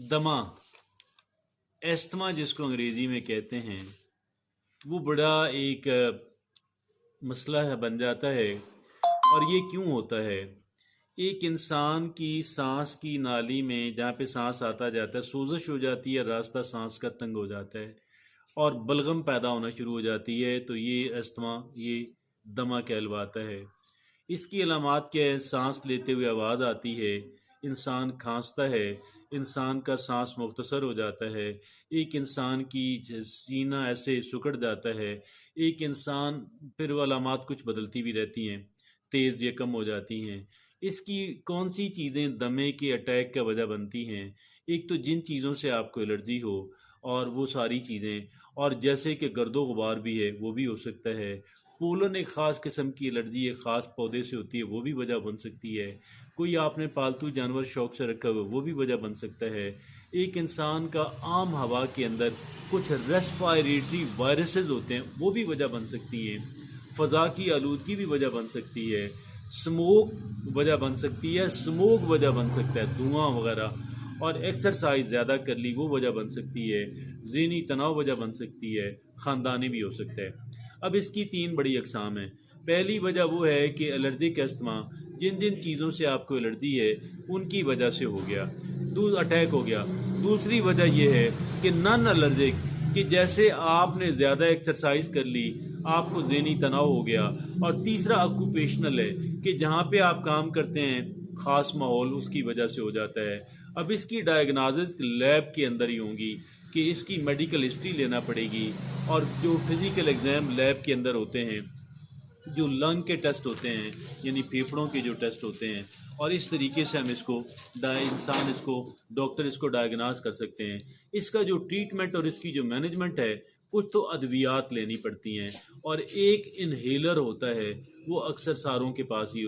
दमा, एस्थमा जिसको अंग्रेज़ी में कहते हैं, वो बड़ा एक मसला है बन जाता है। और ये क्यों होता है? एक इंसान की सांस की नाली में जहाँ पे सांस आता जाता है सोजश हो जाती है, रास्ता सांस का तंग हो जाता है और बलगम पैदा होना शुरू हो जाती है, तो ये अस्थमा, ये दमा कहलवाता है। इसकी अलामात क्या है? सांस लेते हुए आवाज़ आती है, इंसान खांसता है, इंसान का सांस मुख्तसर हो जाता है, एक इंसान की सीना ऐसे सिकुड़ जाता है, एक इंसान फिर वो अलामात कुछ बदलती भी रहती हैं, तेज़ या कम हो जाती हैं। इसकी कौन सी चीज़ें दमे के अटैक का वजह बनती हैं? एक तो जिन चीज़ों से आपको एलर्जी हो और वो सारी चीज़ें, और जैसे कि गर्दो गुबार भी है वो भी हो सकता है। पोलन एक ख़ास किस्म की एलर्जी एक ख़ास पौधे से होती है, वो भी वजह बन सकती है। कोई आपने पालतू जानवर शौक से रखा हुआ, वो भी वजह बन सकता है। एक इंसान का आम हवा के अंदर कुछ रेस्पायरेटरी वायरसेस होते हैं, वो भी वजह बन सकती हैं। फ़ज़ा की आलूदगी भी वजह बन सकती है। स्मोक वजह बन सकती है, स्मोक वजह बन सकता है, धुआं वगैरह। और एक्सरसाइज ज़्यादा कर ली वो वजह बन सकती है। ज़हनी तनाव वजह बन सकती है, ख़ानदानी भी हो सकता है। अब इसकी तीन बड़ी अक़साम हैं। पहली वजह वो है कि एलर्जिक अस्थमा, जिन जिन चीज़ों से आपको एलर्जी है उनकी वजह से हो गया, अटैक हो गया। दूसरी वजह यह है कि नॉन एलर्जिक, कि जैसे आपने ज़्यादा एक्सरसाइज कर ली, आपको ज़हनी तनाव हो गया। और तीसरा ऑक्यूपेशनल है, कि जहाँ पे आप काम करते हैं ख़ास माहौल उसकी वजह से हो जाता है। अब इसकी डायग्नोसिस लैब के अंदर ही होंगी, कि इसकी मेडिकल हिस्ट्री लेना पड़ेगी, और जो फिज़िकल एग्ज़ाम लैब के अंदर होते हैं, जो लंग के टेस्ट होते हैं यानी फेफड़ों के जो टेस्ट होते हैं, और इस तरीके से हम इसको डॉक्टर इसको डायग्नास कर सकते हैं। इसका जो ट्रीटमेंट और इसकी जो मैनेजमेंट है, कुछ तो अद्वियात लेनी पड़ती हैं, और एक इन्हेलर होता है, वो अक्सर सारों के पास ही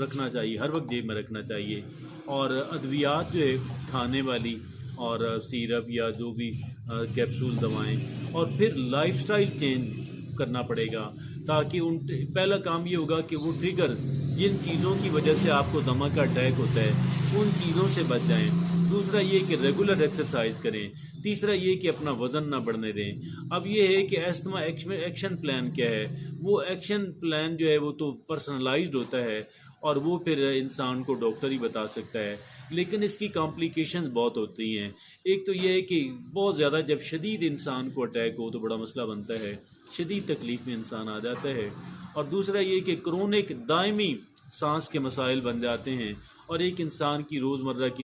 रखना चाहिए, हर वक्त जेब में रखना चाहिए। और अद्वियात जो है खाने वाली, और सिरप या जो भी कैप्सूल दवाएं, और फिर लाइफस्टाइल चेंज करना पड़ेगा, ताकि पहला काम ये होगा कि वो ट्रिगर जिन चीज़ों की वजह से आपको दमा का अटैक होता है उन चीज़ों से बच जाएं। दूसरा ये कि रेगुलर एक्सरसाइज करें। तीसरा ये कि अपना वज़न ना बढ़ने दें। अब ये है कि एस्थमा एक्शन प्लान क्या है? वो एक्शन प्लान जो है वो तो पर्सनलाइज्ड होता है, और वो फिर इंसान को डॉक्टर ही बता सकता है। लेकिन इसकी कॉम्प्लिकेशंस बहुत होती हैं। एक तो ये है कि बहुत ज़्यादा जब शदीद इंसान को अटैक हो तो बड़ा मसला बनता है, शदीद तकलीफ़ में इंसान आ जाता है। और दूसरा ये कि क्रोनिक दायमी सांस के मसाइल बन जाते हैं, और एक इंसान की रोज़मर्रा की